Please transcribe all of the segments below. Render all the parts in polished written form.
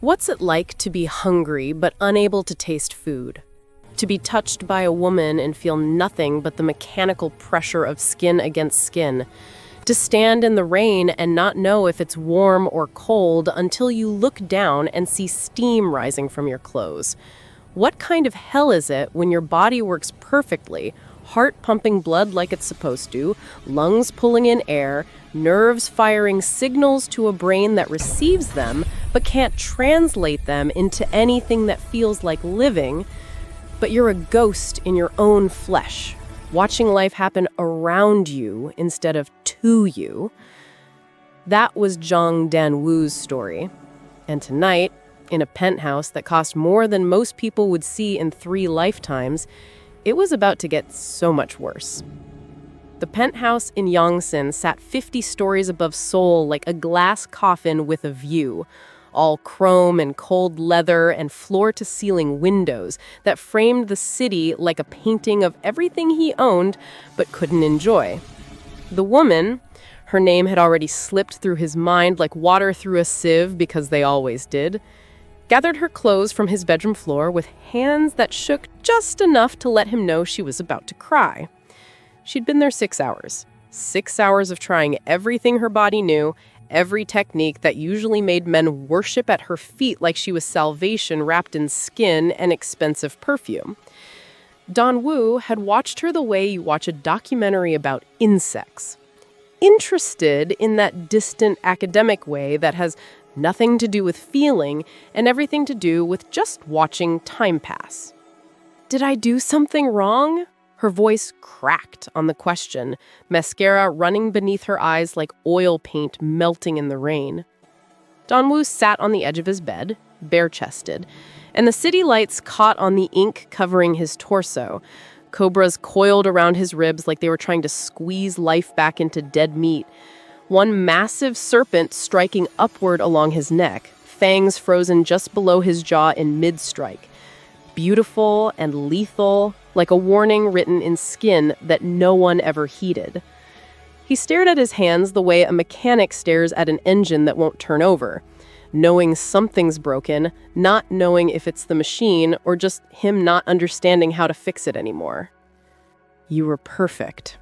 What's it like to be hungry but unable to taste food? To be touched by a woman and feel nothing but the mechanical pressure of skin against skin? To stand in the rain and not know if it's warm or cold until you look down and see steam rising from your clothes? What kind of hell is it when your body works perfectly, heart pumping blood like it's supposed to, lungs pulling in air, nerves firing signals to a brain that receives them but can't translate them into anything that feels like living, but you're a ghost in your own flesh, watching life happen around you instead of to you? That was Jong Dan-woo's story. And tonight, in a penthouse that cost more than most people would see in 3 lifetimes, it was about to get so much worse. The penthouse in Yongsan sat 50 stories above Seoul like a glass coffin with a view, all chrome and cold leather and floor-to-ceiling windows that framed the city like a painting of everything he owned but couldn't enjoy. The woman, her name had already slipped through his mind like water through a sieve because they always did, gathered her clothes from his bedroom floor with hands that shook just enough to let him know she was about to cry. She'd been there 6 hours. 6 hours of trying everything her body knew, every technique that usually made men worship at her feet like she was salvation wrapped in skin and expensive perfume. Dan-woo had watched her the way you watch a documentary about insects. Interested in that distant academic way that has nothing to do with feeling and everything to do with just watching time pass. Did I do something wrong? Her voice cracked on the question, mascara running beneath her eyes like oil paint melting in the rain. Dan-woo sat on the edge of his bed, bare-chested, and the city lights caught on the ink covering his torso. Cobras coiled around his ribs like they were trying to squeeze life back into dead meat. One massive serpent striking upward along his neck, fangs frozen just below his jaw in mid-strike. Beautiful and lethal, like a warning written in skin that no one ever heeded. He stared at his hands the way a mechanic stares at an engine that won't turn over, knowing something's broken, not knowing if it's the machine or just him not understanding how to fix it anymore. "You were perfect,"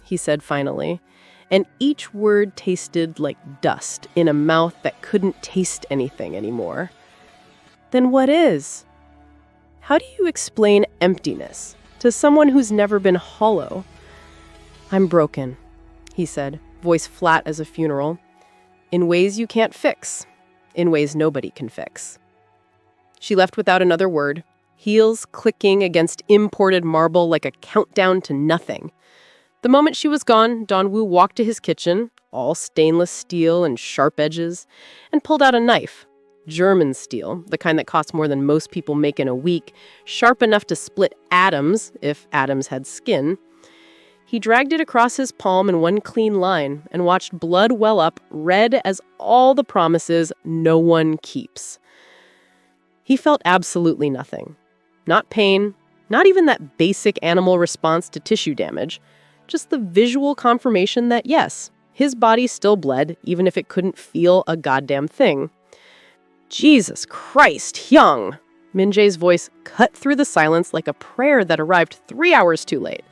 he said finally. And each word tasted like dust in a mouth that couldn't taste anything anymore. Then what is? How do you explain emptiness to someone who's never been hollow? "I'm broken," he said, voice flat as a funeral. "In ways you can't fix, in ways nobody can fix." She left without another word, heels clicking against imported marble like a countdown to nothing. The moment she was gone, Dan-woo walked to his kitchen, all stainless steel and sharp edges, and pulled out a knife. German steel, the kind that costs more than most people make in a week, sharp enough to split atoms, if atoms had skin. He dragged it across his palm in one clean line and watched blood well up, red as all the promises no one keeps. He felt absolutely nothing. Not pain, not even that basic animal response to tissue damage. Just the visual confirmation that, yes, his body still bled, even if it couldn't feel a goddamn thing. "Jesus Christ, Hyung!" Min-jae's voice cut through the silence like a prayer that arrived 3 hours too late.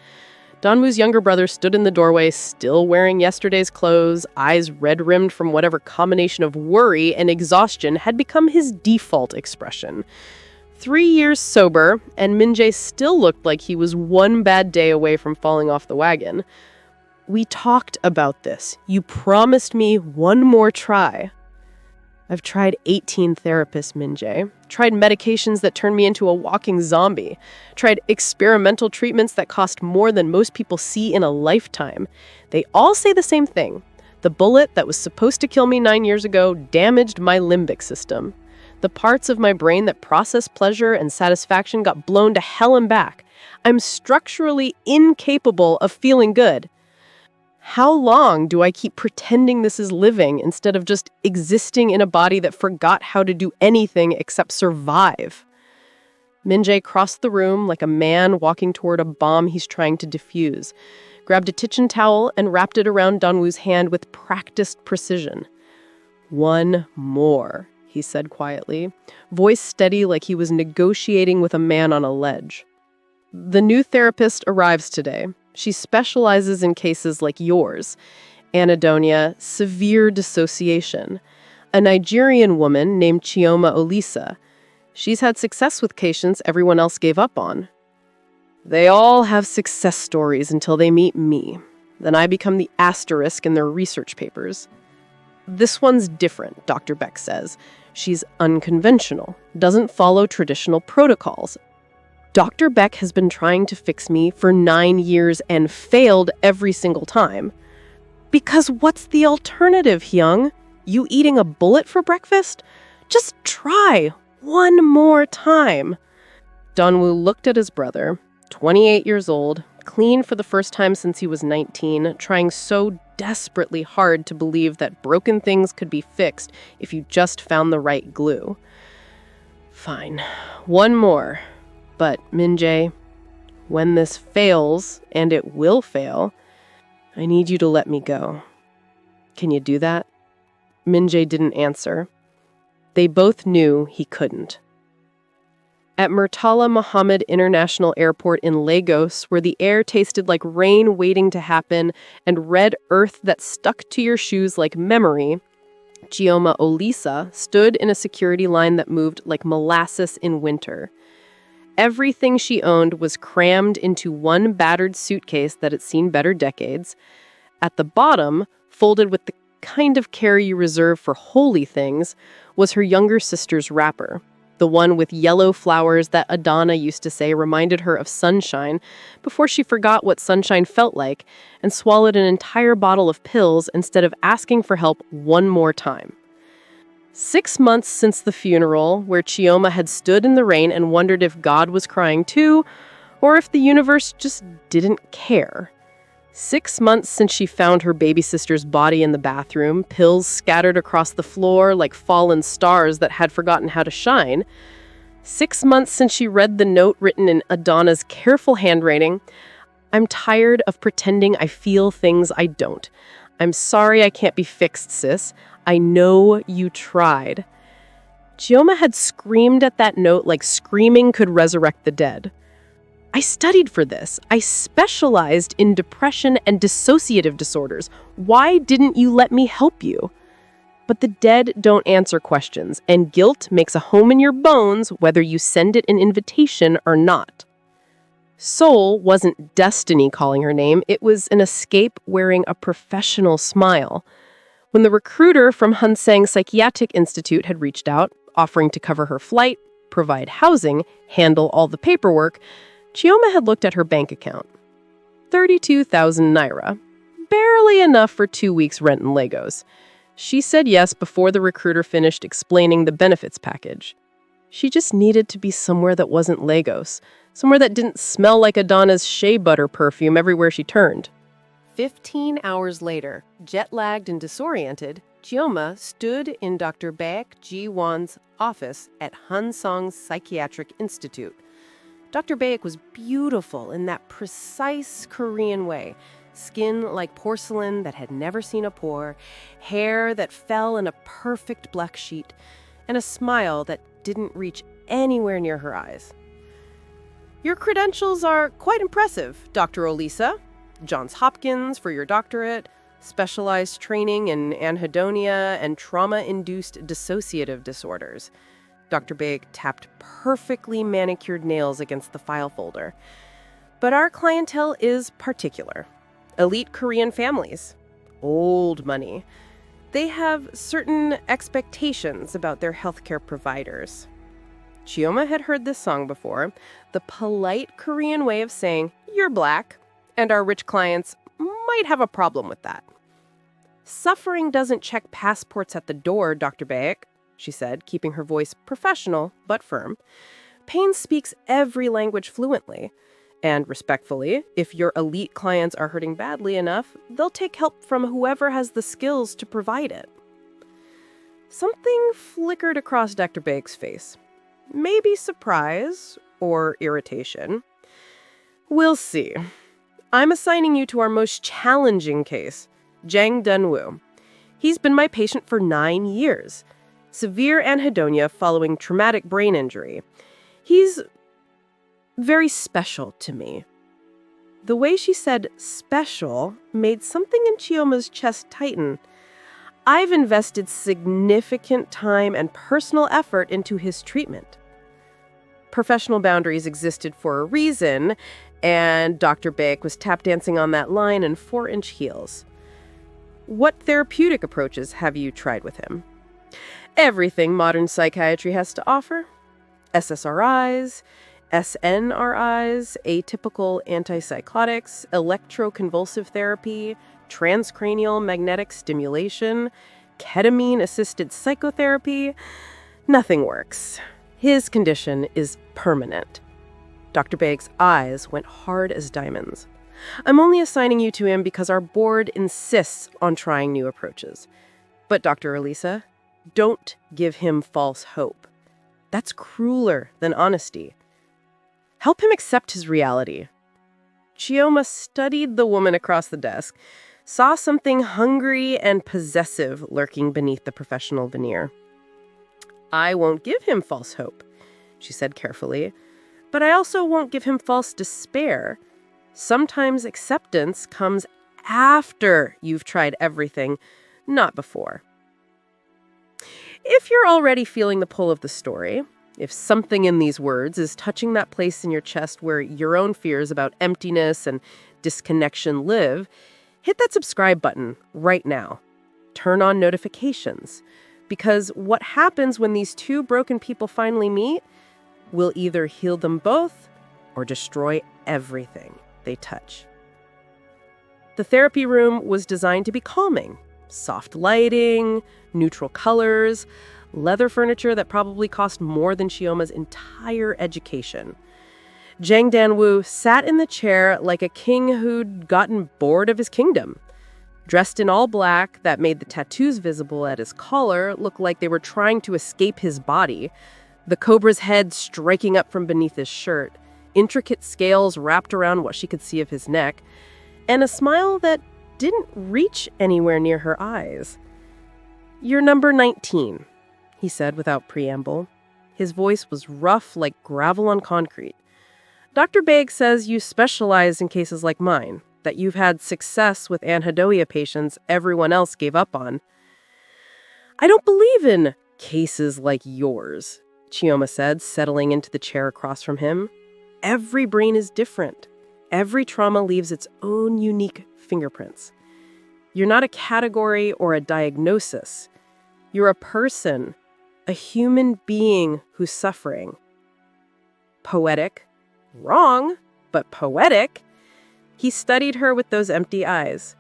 Dan-woo's younger brother stood in the doorway, still wearing yesterday's clothes, eyes red-rimmed from whatever combination of worry and exhaustion had become his default expression. 3 years sober, and Min-jae still looked like he was one bad day away from falling off the wagon. "We talked about this. You promised me one more try." "I've tried 18 therapists, Min-jae. Tried medications that turned me into a walking zombie. Tried experimental treatments that cost more than most people see in a lifetime. They all say the same thing. The bullet that was supposed to kill me 9 years ago damaged my limbic system. The parts of my brain that process pleasure and satisfaction got blown to hell and back. I'm structurally incapable of feeling good. How long do I keep pretending this is living instead of just existing in a body that forgot how to do anything except survive?" Min-jae crossed the room like a man walking toward a bomb he's trying to defuse, grabbed a kitchen towel and wrapped it around Dan-woo's hand with practiced precision. "One more," he said quietly, voice steady like he was negotiating with a man on a ledge. The new therapist arrives today. She specializes in cases like yours. Anhedonia, severe dissociation. A Nigerian woman named Chioma Olisa. She's had success with patients everyone else gave up on. They all have success stories until they meet me. Then I become the asterisk in their research papers. This one's different, Dr. Beck says. She's unconventional, doesn't follow traditional protocols. Dr. Beck has been trying to fix me for 9 years and failed every single time. Because what's the alternative, Hyung? You eating a bullet for breakfast? Just try one more time. Donwoo looked at his brother, 28 years old, clean for the first time since he was 19, trying so desperately hard to believe that broken things could be fixed if you just found the right glue. Fine, one more. But, Min-jae, when this fails, and it will fail, I need you to let me go. Can you do that? Min-jae didn't answer. They both knew he couldn't. At Murtala Muhammad International Airport in Lagos, where the air tasted like rain waiting to happen and red earth that stuck to your shoes like memory, Chioma Olisa stood in a security line that moved like molasses in winter. Everything she owned was crammed into one battered suitcase that had seen better decades. At the bottom, folded with the kind of care you reserve for holy things, was her younger sister's wrapper. The one with yellow flowers that Adana used to say reminded her of sunshine before she forgot what sunshine felt like and swallowed an entire bottle of pills instead of asking for help one more time. 6 months since the funeral, where Chioma had stood in the rain and wondered if God was crying too, or if the universe just didn't care. 6 months since she found her baby sister's body in the bathroom, pills scattered across the floor like fallen stars that had forgotten how to shine. 6 months since she read the note written in Adana's careful handwriting. I'm tired of pretending I feel things I don't. I'm sorry I can't be fixed, sis. I know you tried. Chioma had screamed at that note like screaming could resurrect the dead. I studied for this. I specialized in depression and dissociative disorders. Why didn't you let me help you? But the dead don't answer questions, and guilt makes a home in your bones whether you send it an invitation or not. Seoul wasn't destiny calling her name. It was an escape wearing a professional smile. When the recruiter from Hunsang Psychiatric Institute had reached out, offering to cover her flight, provide housing, handle all the paperwork, Chioma had looked at her bank account. 32,000 naira. Barely enough for 2 weeks' rent in Lagos. She said yes before the recruiter finished explaining the benefits package. She just needed to be somewhere that wasn't Lagos, somewhere that didn't smell like Adana's shea butter perfume everywhere she turned. 15 hours later, jet-lagged and disoriented, Chioma stood in Dr. Beck Ji-won's office at Hunsang Psychiatric Institute. Dr. Beck was beautiful in that precise Korean way. Skin like porcelain that had never seen a pore, hair that fell in a perfect black sheet, and a smile that didn't reach anywhere near her eyes. Your credentials are quite impressive, Dr. Olisa. Johns Hopkins for your doctorate, specialized training in anhedonia and trauma-induced dissociative disorders. Dr. Beck tapped perfectly manicured nails against the file folder. But our clientele is particular. Elite Korean families. Old money. They have certain expectations about their healthcare providers. Chioma had heard this song before, the polite Korean way of saying, "You're black," and our rich clients might have a problem with that. Suffering doesn't check passports at the door, Dr. Beck, she said, keeping her voice professional but firm. Pain speaks every language fluently. And respectfully, if your elite clients are hurting badly enough, they'll take help from whoever has the skills to provide it. Something flickered across Dr. Beck's face. Maybe surprise or irritation. We'll see. I'm assigning you to our most challenging case, Jang Denwoo. He's been my patient for 9 years. severe anhedonia following traumatic brain injury. He's very special to me. The way she said special made something in Chioma's chest tighten. I've invested significant time and personal effort into his treatment. Professional boundaries existed for a reason, and Dr. Beck was tap dancing on that line in 4-inch heels. What therapeutic approaches have you tried with him? Everything modern psychiatry has to offer. SSRIs, SNRIs, atypical antipsychotics, electroconvulsive therapy, transcranial magnetic stimulation, ketamine-assisted psychotherapy. Nothing works. His condition is permanent. Dr. Beck's eyes went hard as diamonds. I'm only assigning you to him because our board insists on trying new approaches. But Dr. Elisa, don't give him false hope. That's crueler than honesty. Help him accept his reality. Chioma studied the woman across the desk, saw something hungry and possessive lurking beneath the professional veneer. I won't give him false hope, she said carefully, but I also won't give him false despair. Sometimes acceptance comes after you've tried everything, not before. If you're already feeling the pull of the story, if something in these words is touching that place in your chest where your own fears about emptiness and disconnection live, hit that subscribe button right now. Turn on notifications, because what happens when these two broken people finally meet will either heal them both or destroy everything they touch. The therapy room was designed to be calming. Soft lighting, neutral colors, leather furniture that probably cost more than Chioma's entire education. Jang Dan-woo sat in the chair like a king who'd gotten bored of his kingdom. Dressed in all black that made the tattoos visible at his collar look like they were trying to escape his body, the cobra's head striking up from beneath his shirt, intricate scales wrapped around what she could see of his neck, and a smile that didn't reach anywhere near her eyes. "You're number 19, he said without preamble. His voice was rough like gravel on concrete. Dr. Beck says you specialize in cases like mine, that you've had success with anhedonia patients everyone else gave up on. I don't believe in cases like yours, Chioma said, settling into the chair across from him. Every brain is different. Every trauma leaves its own unique fingerprints. You're not a category or a diagnosis. You're a person, a human being who's suffering. Poetic. Wrong, but poetic. He studied her with those empty eyes.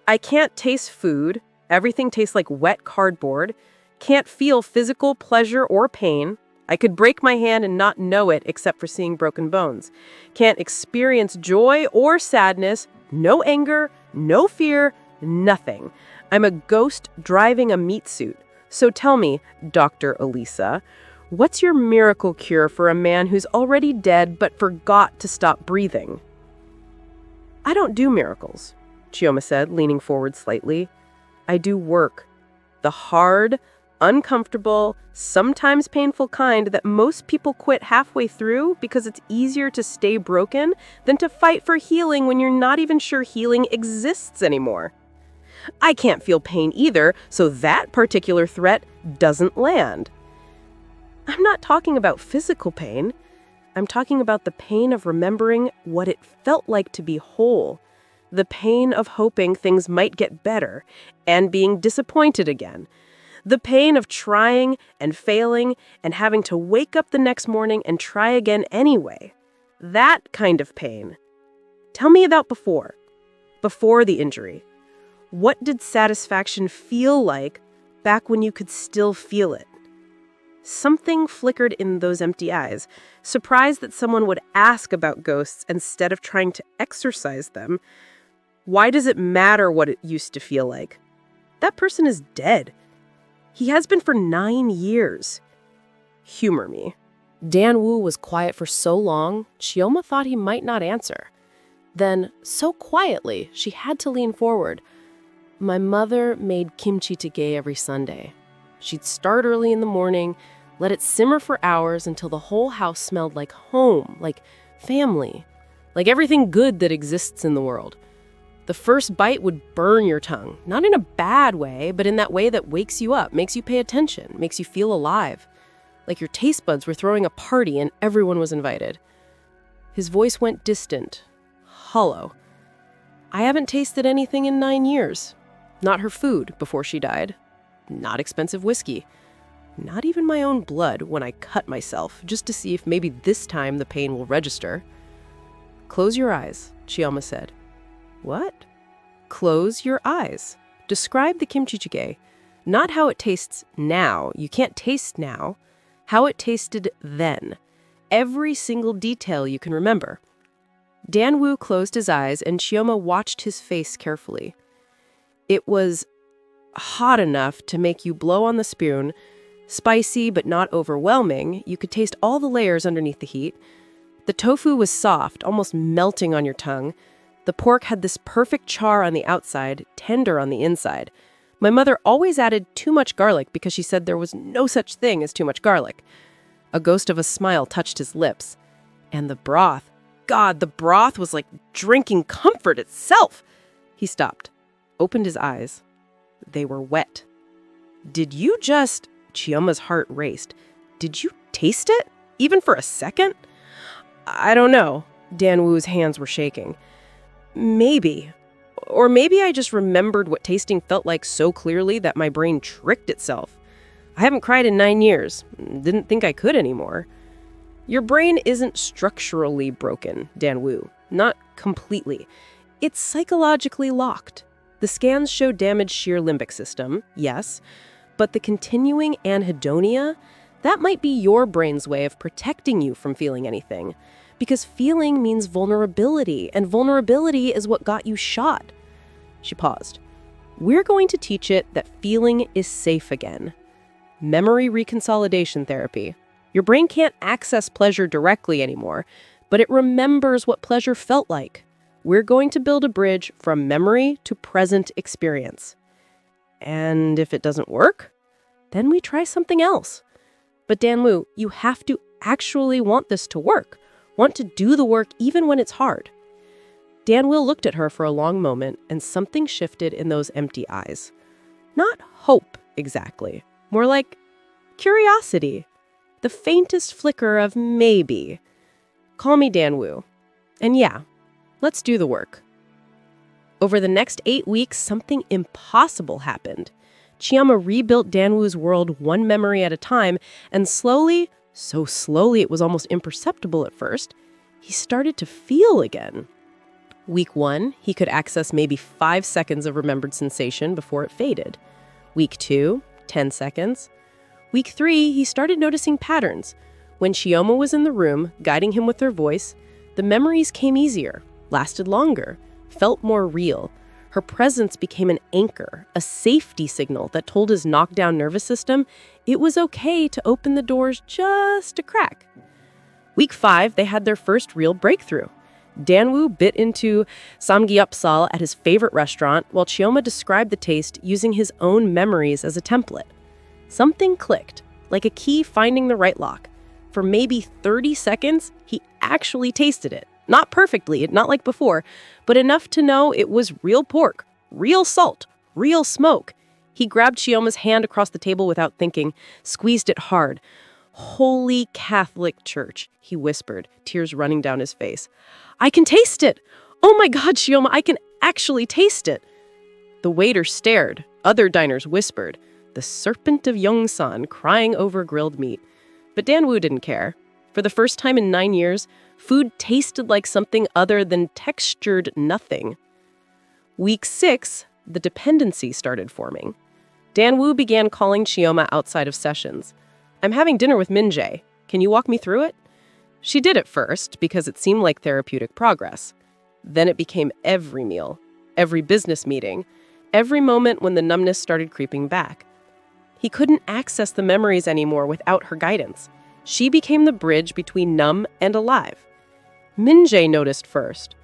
I can't taste food. Everything tastes like wet cardboard. Can't feel physical pleasure or pain. I could break my hand and not know it except for seeing broken bones. Can't experience joy or sadness, no anger, no fear, nothing. I'm a ghost driving a meat suit. So tell me, Dr. Elisa, what's your miracle cure for a man who's already dead but forgot to stop breathing? I don't do miracles, Chioma said, leaning forward slightly. I do work. The hard, uncomfortable, sometimes painful kind that most people quit halfway through because it's easier to stay broken than to fight for healing when you're not even sure healing exists anymore. I can't feel pain either, so that particular threat doesn't land. I'm not talking about physical pain. I'm talking about the pain of remembering what it felt like to be whole, the pain of hoping things might get better and being disappointed again, the pain of trying and failing and having to wake up the next morning and try again anyway. That kind of pain. Tell me about before the injury. What did satisfaction feel like back when you could still feel it? Something flickered in those empty eyes, surprised that someone would ask about ghosts instead of trying to exorcise them. Why does it matter what it used to feel like? That person is dead. He has been for 9 years. Humor me. Dan-woo was quiet for so long, Chioma thought he might not answer. Then, so quietly, she had to lean forward. My mother made kimchi jjigae every Sunday. She'd start early in the morning, let it simmer for hours until the whole house smelled like home, like family, like everything good that exists in the world. The first bite would burn your tongue, not in a bad way, but in that way that wakes you up, makes you pay attention, makes you feel alive. Like your taste buds were throwing a party and everyone was invited. His voice went distant, hollow. I haven't tasted anything in 9 years. Not her food before she died. Not expensive whiskey. Not even my own blood when I cut myself, just to see if maybe this time the pain will register. Close your eyes, Chioma said. What? Close your eyes. Describe the kimchi jjigae. Not how it tastes now. You can't taste now. How it tasted then. Every single detail you can remember. Dan-woo closed his eyes and Chioma watched his face carefully. It was hot enough to make you blow on the spoon, spicy but not overwhelming. You could taste all the layers underneath the heat. The tofu was soft, almost melting on your tongue. The pork had this perfect char on the outside, tender on the inside. My mother always added too much garlic because she said there was no such thing as too much garlic. A ghost of a smile touched his lips. And the broth. God, the broth was like drinking comfort itself. He stopped, opened his eyes. They were wet. Did you just... Chioma's heart raced. Did you taste it? Even for a second? I don't know. Dan-woo's hands were shaking. Maybe. Or maybe I just remembered what tasting felt like so clearly that my brain tricked itself. I haven't cried in 9 years. Didn't think I could anymore. Your brain isn't structurally broken, Dan-woo. Not completely. It's psychologically locked. The scans show damaged sheer limbic system, yes, but the continuing anhedonia, that might be your brain's way of protecting you from feeling anything. Because feeling means vulnerability, and vulnerability is what got you shot. She paused. We're going to teach it that feeling is safe again. Memory reconsolidation therapy. Your brain can't access pleasure directly anymore, but it remembers what pleasure felt like. We're going to build a bridge from memory to present experience. And if it doesn't work, then we try something else. But Dan-woo, you have to actually want this to work. Want to do the work even when it's hard. Dan-woo looked at her for a long moment, and something shifted in those empty eyes. Not hope, exactly. More like curiosity. The faintest flicker of maybe. Call me Dan-woo. And yeah, let's do the work. Over the next 8 weeks, something impossible happened. Chioma rebuilt Dan-woo's world one memory at a time, and slowly, so slowly it was almost imperceptible at first, he started to feel again. Week 1, he could access maybe 5 seconds of remembered sensation before it faded. Week 2, 10 seconds. Week 3, he started noticing patterns. When Chioma was in the room, guiding him with her voice, the memories came easier, lasted longer, felt more real. Her presence became an anchor, a safety signal that told his knockdown nervous system it was okay to open the doors just a crack. Week 5, they had their first real breakthrough. Dan-woo bit into samgyeopsal at his favorite restaurant, while Chioma described the taste using his own memories as a template. Something clicked, like a key finding the right lock. For maybe 30 seconds, he actually tasted it. Not perfectly, not like before, but enough to know it was real pork, real salt, real smoke. He grabbed Chioma's hand across the table without thinking, squeezed it hard. Holy Catholic Church, he whispered, tears running down his face. I can taste it! Oh my God, Chioma, I can actually taste it! The waiter stared. Other diners whispered. The serpent of Yongsan crying over grilled meat. But Dan-woo didn't care. For the first time in 9 years, food tasted like something other than textured nothing. Week 6, the dependency started forming. Dan-woo began calling Chioma outside of sessions. I'm having dinner with Min-jae. Can you walk me through it? She did at first because it seemed like therapeutic progress. Then it became every meal, every business meeting, every moment when the numbness started creeping back. He couldn't access the memories anymore without her guidance. She became the bridge between numb and alive. Min-jae noticed first.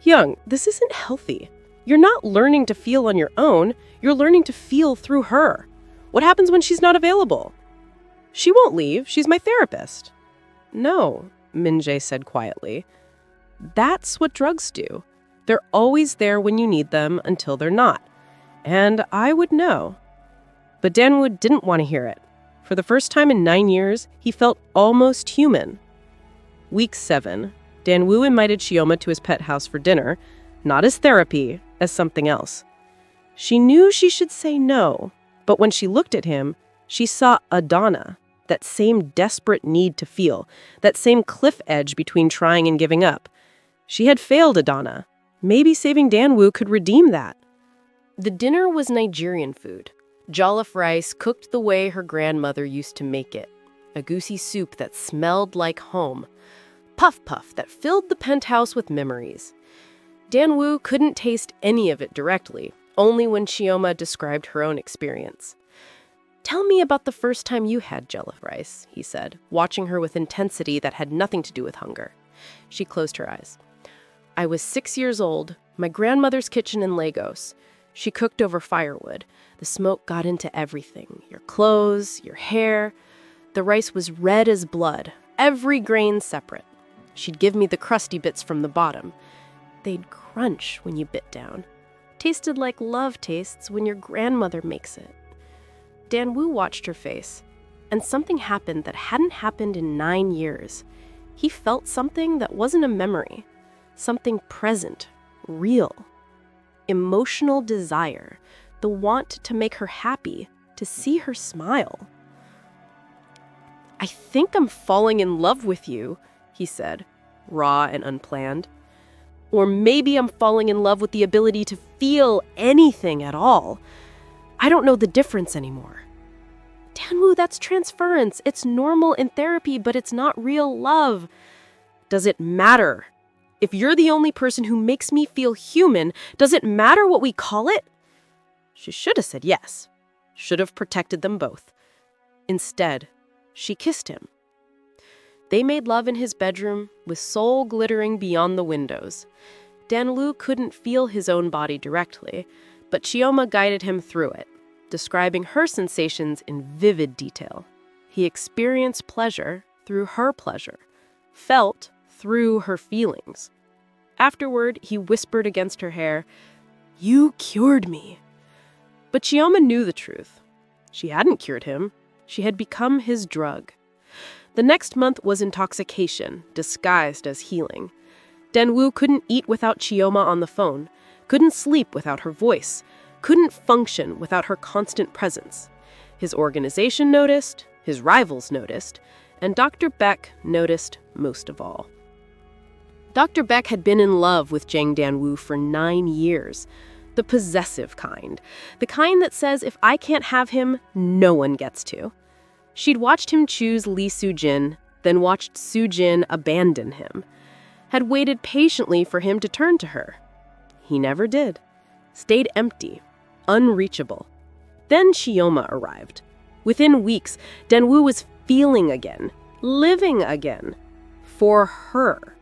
Young, this isn't healthy. You're not learning to feel on your own. You're learning to feel through her. What happens when she's not available? She won't leave. She's my therapist. No, Min-jae said quietly. That's what drugs do. They're always there when you need them until they're not. And I would know. But Dan-woo didn't want to hear it. For the first time in 9 years, he felt almost human. Week 7, Dan-woo invited Chioma to his pet house for dinner, not as therapy, as something else. She knew she should say no, but when she looked at him, she saw Adana, that same desperate need to feel, that same cliff edge between trying and giving up. She had failed Adana. Maybe saving Dan-woo could redeem that. The dinner was Nigerian food. Jollof rice cooked the way her grandmother used to make it. A goosey soup that smelled like home. Puff-puff that filled the penthouse with memories. Dan-woo couldn't taste any of it directly, only when Chioma described her own experience. "Tell me about the first time you had jollof rice," he said, watching her with intensity that had nothing to do with hunger. She closed her eyes. "I was 6 years old, my grandmother's kitchen in Lagos. She cooked over firewood. The smoke got into everything, your clothes, your hair. The rice was red as blood, every grain separate. She'd give me the crusty bits from the bottom. They'd crunch when you bit down. Tasted like love tastes when your grandmother makes it." Dan-woo watched her face, and something happened that hadn't happened in 9 years. He felt something that wasn't a memory, something present, real. Emotional desire, the want to make her happy, to see her smile. "I think I'm falling in love with you," he said, raw and unplanned. "Or maybe I'm falling in love with the ability to feel anything at all. I don't know the difference anymore." "Dan-woo, that's transference. It's normal in therapy, but it's not real love." "Does it matter? If you're the only person who makes me feel human, does it matter what we call it?" She should have said yes. Should have protected them both. Instead, she kissed him. They made love in his bedroom, with Seoul glittering beyond the windows. Dan-woo couldn't feel his own body directly, but Chioma guided him through it, describing her sensations in vivid detail. He experienced pleasure through her pleasure, felt through her feelings. Afterward, he whispered against her hair, "You cured me." But Chioma knew the truth. She hadn't cured him. She had become his drug. The next month was Intoxication, disguised as healing. Dan-woo couldn't eat without Chioma on the phone, couldn't sleep without her voice, couldn't function without her constant presence. His organization noticed, his rivals noticed, and Dr. Beck noticed most of all. Dr. Beck had been in love with Jang Dan-woo for 9 years. The possessive kind. The kind that says if I can't have him, no one gets to. She'd watched him choose Lee Soo-jin, then watched Soo-jin abandon him. Had waited patiently for him to turn to her. He never did. Stayed empty, unreachable. Then Chioma arrived. Within weeks, Dan-woo was feeling again, living again. For her.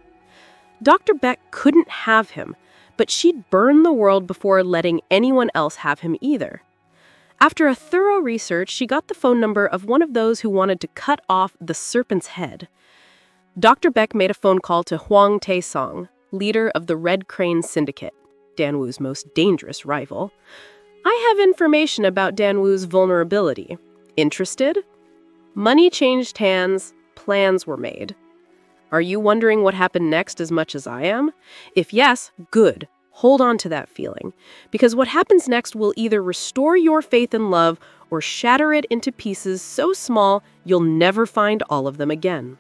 Dr. Beck couldn't have him, but she'd burn the world before letting anyone else have him either. After a thorough research, she got the phone number of one of those who wanted to cut off the serpent's head. Dr. Beck made a phone call to Hwang Tae-song, leader of the Red Crane Syndicate, Dan-woo's most dangerous rival. "I have information about Dan-woo's vulnerability. Interested?" Money changed hands, plans were made. "Are you wondering what happened next as much as I am? If yes, good. Hold on to that feeling, because what happens next will either restore your faith in love or shatter it into pieces so small you'll never find all of them again."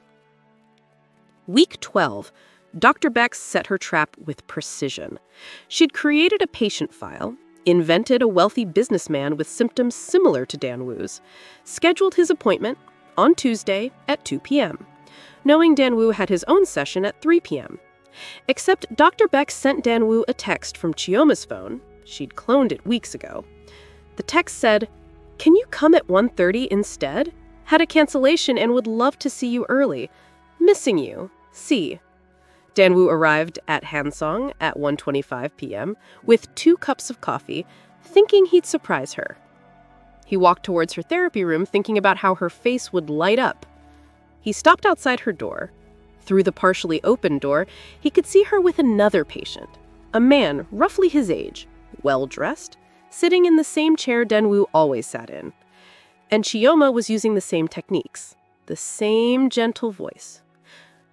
Week 12, Dr. Beck set her trap with precision. She'd created a patient file, invented a wealthy businessman with symptoms similar to Dan-woo's, scheduled his appointment on Tuesday at 2 p.m., knowing Dan-woo had his own session at 3 p.m. Except Dr. Beck sent Dan-woo a text from Chioma's phone. She'd cloned it weeks ago. The text said, "Can you come at 1:30 instead? Had a cancellation and would love to see you early. Missing you. See." Dan-woo arrived at Hansong at 1:25 p.m. with 2 cups of coffee, thinking he'd surprise her. He walked towards her therapy room, thinking about how her face would light up. He stopped outside her door. Through the partially open door, he could see her with another patient, a man roughly his age, well-dressed, sitting in the same chair Danwoo always sat in. And Chioma was using the same techniques, the same gentle voice.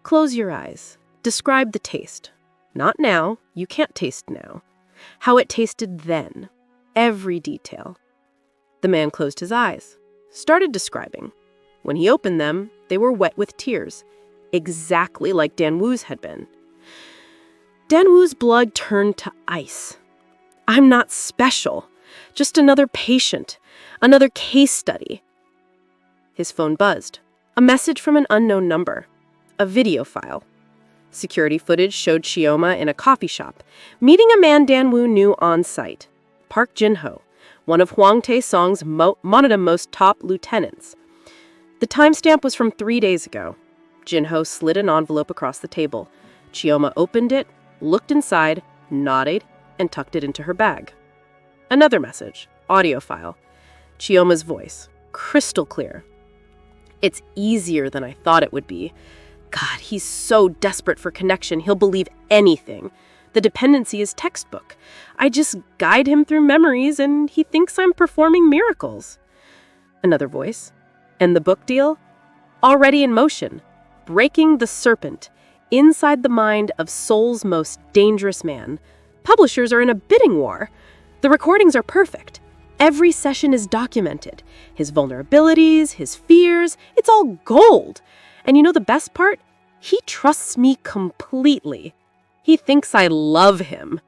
Close your eyes. Describe the taste. Not now, you can't taste now. How it tasted then. Every detail. The man closed his eyes, started describing. When he opened them, they were wet with tears, exactly like Danwoo's had been. Danwoo's blood turned to ice. I'm not special, just another patient, another case study. His phone buzzed. A message from an unknown number. A video file. Security footage showed Chioma in a coffee shop, meeting a man Danwoo knew on site, Park Jin-ho, one of Hwang Tae-song's most top lieutenants. The timestamp was from 3 days ago. Jin-ho slid an envelope across the table. Chioma opened it, looked inside, nodded, and tucked it into her bag. Another message, audio file. Chioma's voice, crystal clear. It's easier than I thought it would be. God, he's so desperate for connection, he'll believe anything. The dependency is textbook. I just guide him through memories and he thinks I'm performing miracles. Another voice. And the book deal? Already in motion. Breaking the Serpent. Inside the mind of Seoul's most dangerous man. Publishers are in a bidding war. The recordings are perfect. Every session is documented. His vulnerabilities, his fears, it's all gold. And you know the best part? He trusts me completely. He thinks I love him.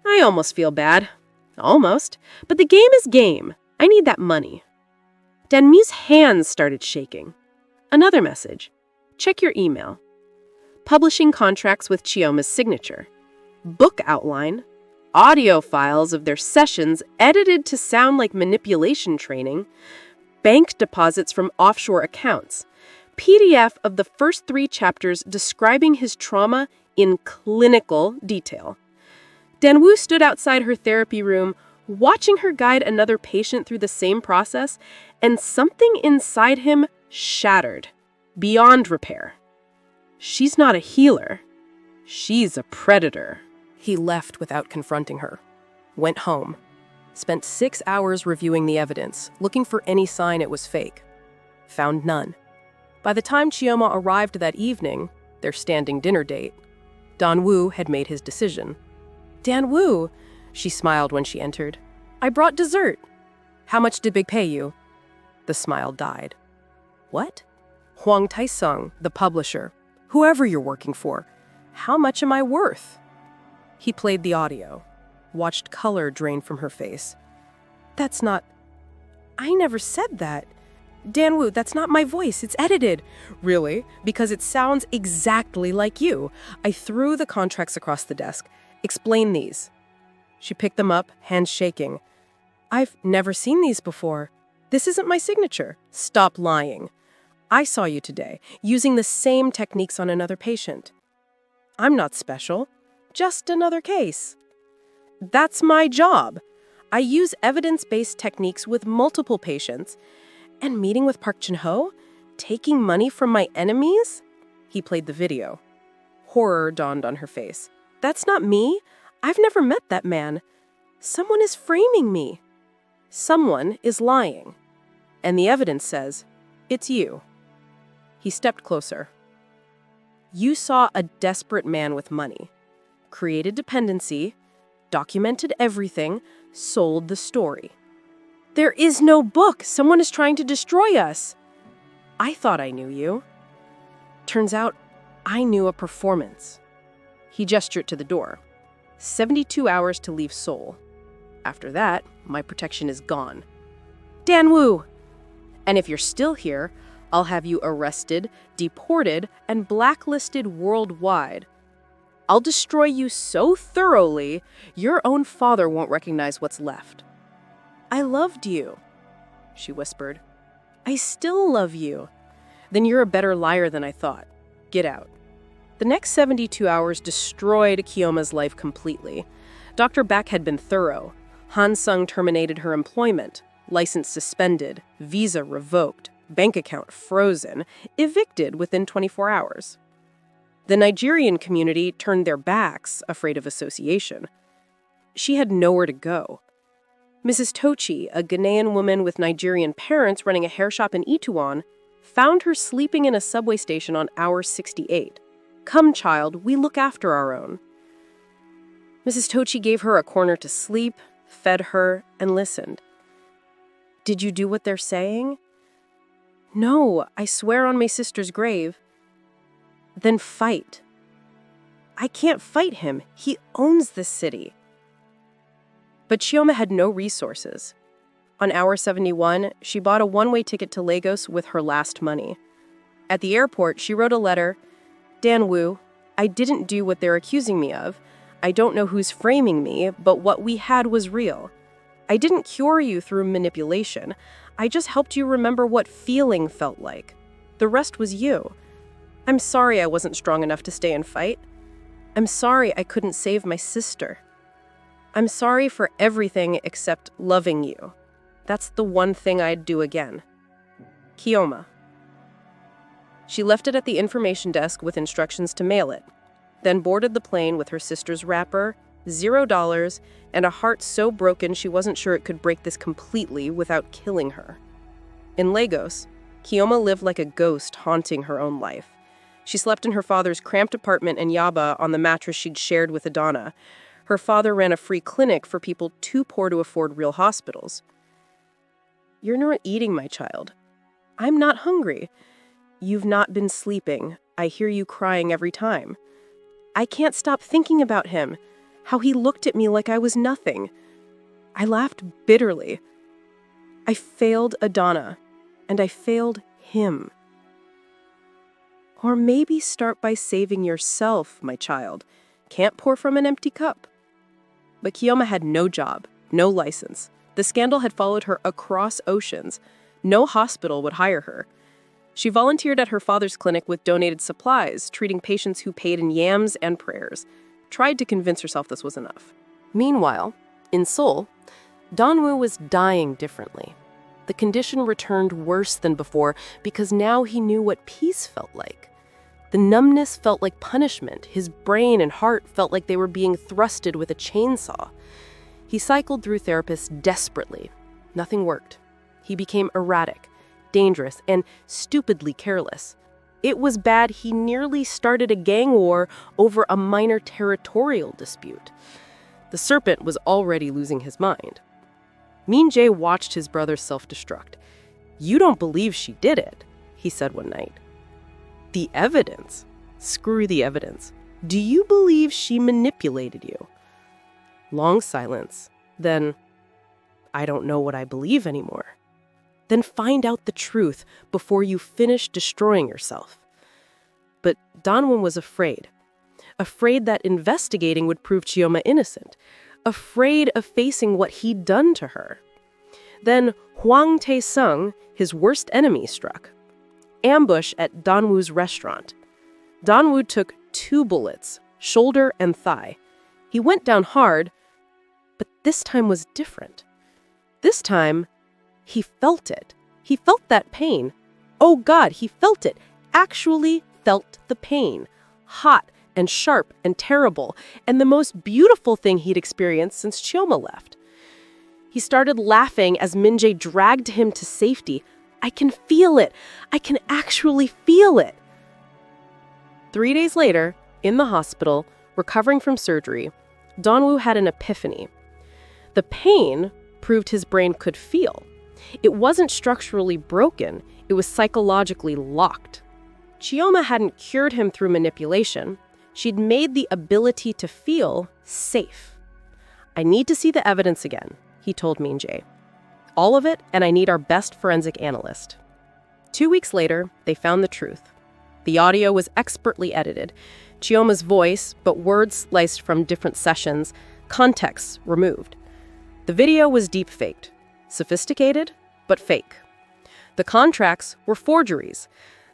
I almost feel bad. Almost. But the game is game. I need that money. Danmi's hands started shaking. Another message. Check your email. Publishing contracts with Chioma's signature. Book outline. Audio files of their sessions edited to sound like manipulation training. Bank deposits from offshore accounts. PDF of the first 3 chapters describing his trauma in clinical detail. Danwoo stood outside her therapy room, watching her guide another patient through the same process, and something inside him shattered, beyond repair. She's not a healer. She's a predator. He left without confronting her. Went home. Spent 6 hours reviewing the evidence, looking for any sign it was fake. Found none. By the time Chioma arrived that evening, their standing dinner date, Danwoo had made his decision. Danwoo, she smiled when she entered. I brought dessert. How much did Big pay you? The smile died. What? Hwang Tae-song, the publisher. Whoever you're working for. How much am I worth? He played the audio, watched color drain from her face. That's not... I never said that. Danwoo, that's not my voice. It's edited. Really? Because it sounds exactly like you. I threw the contracts across the desk. Explain these. She picked them up, hands shaking. I've never seen these before. This isn't my signature. Stop lying. I saw you today, using the same techniques on another patient. I'm not special. Just another case. That's my job. I use evidence-based techniques with multiple patients. And meeting with Park Jin-ho? Taking money from my enemies? He played the video. Horror dawned on her face. That's not me. I've never met that man. Someone is framing me. Someone is lying. And the evidence says, it's you. He stepped closer. You saw a desperate man with money. Created dependency, documented everything, sold the story. There is no book. Someone is trying to destroy us. I thought I knew you. Turns out, I knew a performance. He gestured to the door. 72 hours to leave Seoul. After that, my protection is gone. Danwoo! And if you're still here, I'll have you arrested, deported, and blacklisted worldwide. I'll destroy you so thoroughly, your own father won't recognize what's left. I loved you, she whispered. I still love you. Then you're a better liar than I thought. Get out. The next 72 hours destroyed Chioma's life completely. Dr. Beck had been thorough. Han Sung terminated her employment. license suspended, visa revoked, bank account frozen, evicted within 24 hours. The Nigerian community turned their backs, afraid of association. She had nowhere to go. Mrs. Tochi, a Ghanaian woman with Nigerian parents running a hair shop in Ituan, found her sleeping in a subway station on hour 68. "Come, child, we look after our own." Mrs. Tochi gave her a corner to sleep, fed her, and listened. "Did you do what they're saying?" "No, I swear on my sister's grave." "Then fight." "I can't fight him. He owns this city." But Chioma had no resources. On hour 71, she bought a one-way ticket to Lagos with her last money. At the airport, she wrote a letter. "Dan Wu, I didn't do what they're accusing me of. I don't know who's framing me, but what we had was real. I didn't cure you through manipulation. I just helped you remember what feeling felt like. The rest was you. I'm sorry I wasn't strong enough to stay and fight. I'm sorry I couldn't save my sister. I'm sorry for everything except loving you. That's the one thing I'd do again. Chioma." She left it at the information desk with instructions to mail it, then boarded the plane with her sister's wrapper, $0, and a heart so broken she wasn't sure it could break this completely without killing her. In Lagos, Chioma lived like a ghost haunting her own life. She slept in her father's cramped apartment in Yaba on the mattress she'd shared with Adana. Her father ran a free clinic for people too poor to afford real hospitals. "You're not eating, my child." "I'm not hungry." "You've not been sleeping. I hear you crying every time." "I can't stop thinking about him, how he looked at me like I was nothing." I laughed bitterly. I failed Adana, and I failed him. "Or maybe start by saving yourself, my child. Can't pour from an empty cup." But Chioma had no job, no license. The scandal had followed her across oceans. No hospital would hire her. She volunteered at her father's clinic with donated supplies, treating patients who paid in yams and prayers. Tried to convince herself this was enough. Meanwhile, in Seoul, Danwoo was dying differently. The condition returned worse than before because now he knew what peace felt like. The numbness felt like punishment. His brain and heart felt like they were being thrusted with a chainsaw. He cycled through therapists desperately. Nothing worked. He became erratic, dangerous, and stupidly careless. It was bad he nearly started a gang war over a minor territorial dispute. The serpent was already losing his mind. Min Jae watched his brother self-destruct. "You don't believe she did it," he said one night. "The evidence? Screw the evidence. Do you believe she manipulated you?" Long silence. Then, "I don't know what I believe anymore." "Then find out the truth before you finish destroying yourself." But Danwon was afraid. Afraid that investigating would prove Chioma innocent. Afraid of facing what he'd done to her. Then Hwang Tae-sung, his worst enemy, struck. Ambush at Danwoo's restaurant. Danwoo took 2 bullets, shoulder and thigh. He went down hard, but this time was different. This time, he felt it. He felt that pain. Oh God, he felt it. Actually felt the pain. Hot and sharp and terrible, and the most beautiful thing he'd experienced since Chioma left. He started laughing as Min Jae dragged him to safety. "I can feel it. I can actually feel it." 3 days later, in the hospital, recovering from surgery, Danwoo had an epiphany. The pain proved his brain could feel. It wasn't structurally broken, it was psychologically locked. Chioma hadn't cured him through manipulation. She'd made the ability to feel safe. "I need to see the evidence again," he told Min Jae. "All of it, and I need our best forensic analyst." 2 weeks later, they found the truth. The audio was expertly edited. Chioma's voice, but words sliced from different sessions, contexts removed. The video was deep-faked. Sophisticated, but fake. The contracts were forgeries.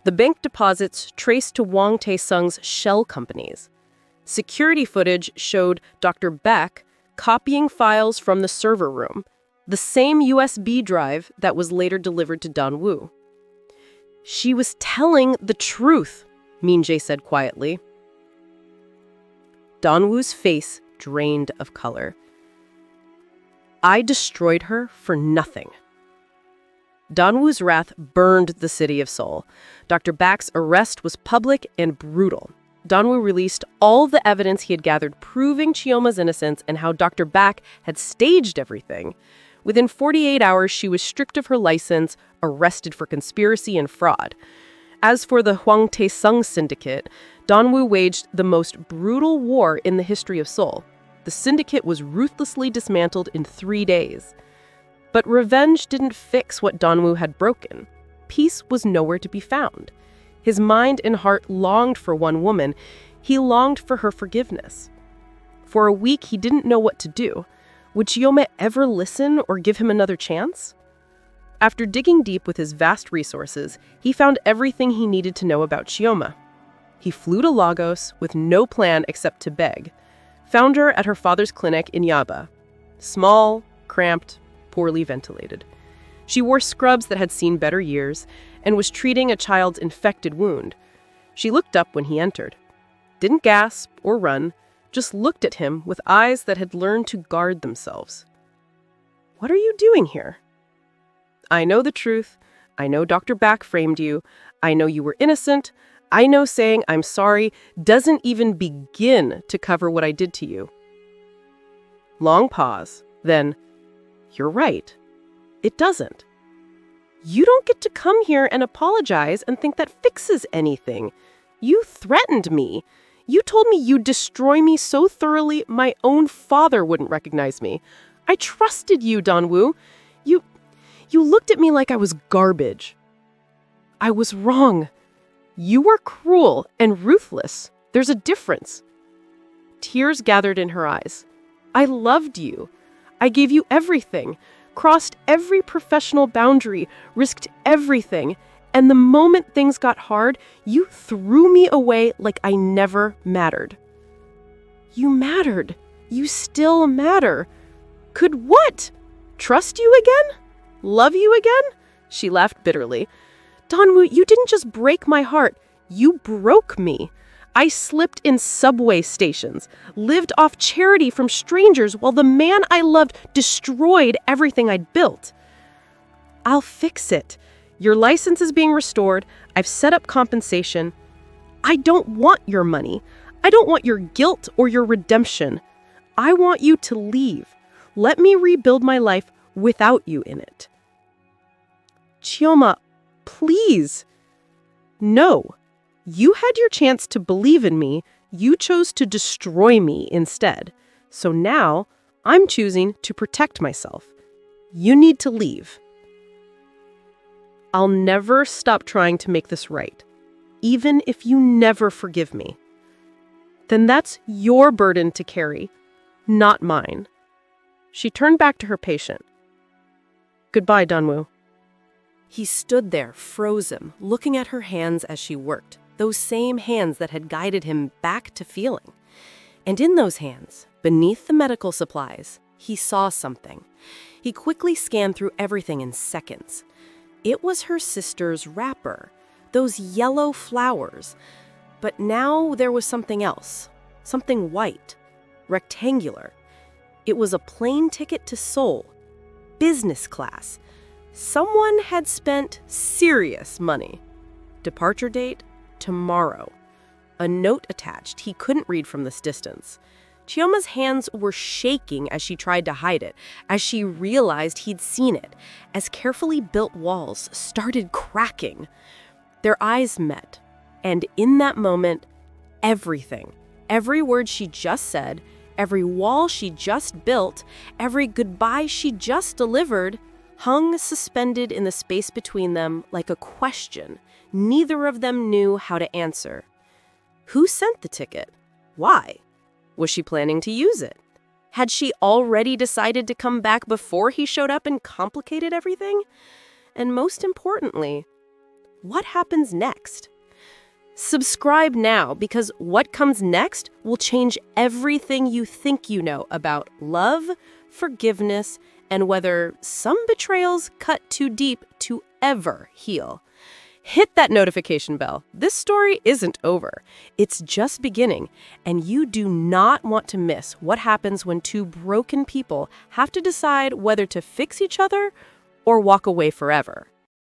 The bank deposits traced to Hwang Tae-sung's shell companies. Security footage showed Dr. Beck copying files from the server room. The same USB drive that was later delivered to Danwoo. She was telling the truth, Min-jae said quietly. Danwoo's face drained of color. I destroyed her for nothing. Danwoo's wrath burned the city of Seoul. Dr. Bak's arrest was public and brutal. Danwoo released all the evidence he had gathered proving Chioma's innocence and how Dr. Bak had staged everything. Within 48 hours, she was stripped of her license, arrested for conspiracy and fraud. As for the Hwang Tae-sung syndicate, Danwoo waged the most brutal war in the history of Seoul. The syndicate was ruthlessly dismantled in 3 days. But revenge didn't fix what Danwoo had broken. Peace was nowhere to be found. His mind and heart longed for one woman. He longed for her forgiveness. For a week, he didn't know what to do. Would Chioma ever listen or give him another chance? After digging deep with his vast resources, he found everything he needed to know about Chioma. He flew to Lagos with no plan except to beg. Found her at her father's clinic in Yaba. Small, cramped, poorly ventilated. She wore scrubs that had seen better years and was treating a child's infected wound. She looked up when he entered. Didn't gasp or run, just looked at him with eyes that had learned to guard themselves. What are you doing here? I know the truth. I know Dr. Bak framed you. I know you were innocent. I know saying I'm sorry doesn't even begin to cover what I did to you. Long pause. Then, you're right. It doesn't. You don't get to come here and apologize and think that fixes anything. You threatened me. You told me you'd destroy me so thoroughly my own father wouldn't recognize me. I trusted you, Danwoo. You looked at me like I was garbage. I was wrong. You were cruel and ruthless. There's a difference. Tears gathered in her eyes. I loved you. I gave you everything, crossed every professional boundary, risked everything. And the moment things got hard, you threw me away like I never mattered. You mattered. You still matter. Could what? Trust you again? Love you again? She laughed bitterly. Danwoo, you didn't just break my heart. You broke me. I slipped in subway stations, lived off charity from strangers while the man I loved destroyed everything I'd built. I'll fix it. Your license is being restored. I've set up compensation. I don't want your money. I don't want your guilt or your redemption. I want you to leave. Let me rebuild my life without you in it. Chioma, please. No. You had your chance to believe in me. You chose to destroy me instead. So now, I'm choosing to protect myself. You need to leave. I'll never stop trying to make this right, even if you never forgive me. Then that's your burden to carry, not mine. She turned back to her patient. Goodbye, Danwoo. He stood there, frozen, looking at her hands as she worked, those same hands that had guided him back to feeling. And in those hands, beneath the medical supplies, he saw something. He quickly scanned through everything in seconds. It was her sister's wrapper, those yellow flowers. But now there was something else, something white, rectangular. It was a plane ticket to Seoul, business class. Someone had spent serious money. Departure date, tomorrow. A note attached he couldn't read from this distance. Chioma's hands were shaking as she tried to hide it, as she realized he'd seen it, as carefully built walls started cracking. Their eyes met, and in that moment, everything, every word she just said, every wall she just built, every goodbye she just delivered, hung suspended in the space between them like a question neither of them knew how to answer. Who sent the ticket? Why? Was she planning to use it? Had she already decided to come back before he showed up and complicated everything? And most importantly, what happens next? Subscribe now, because what comes next will change everything you think you know about love, forgiveness, and whether some betrayals cut too deep to ever heal. Hit that notification bell. This story isn't over. It's just beginning, and you do not want to miss what happens when two broken people have to decide whether to fix each other or walk away forever.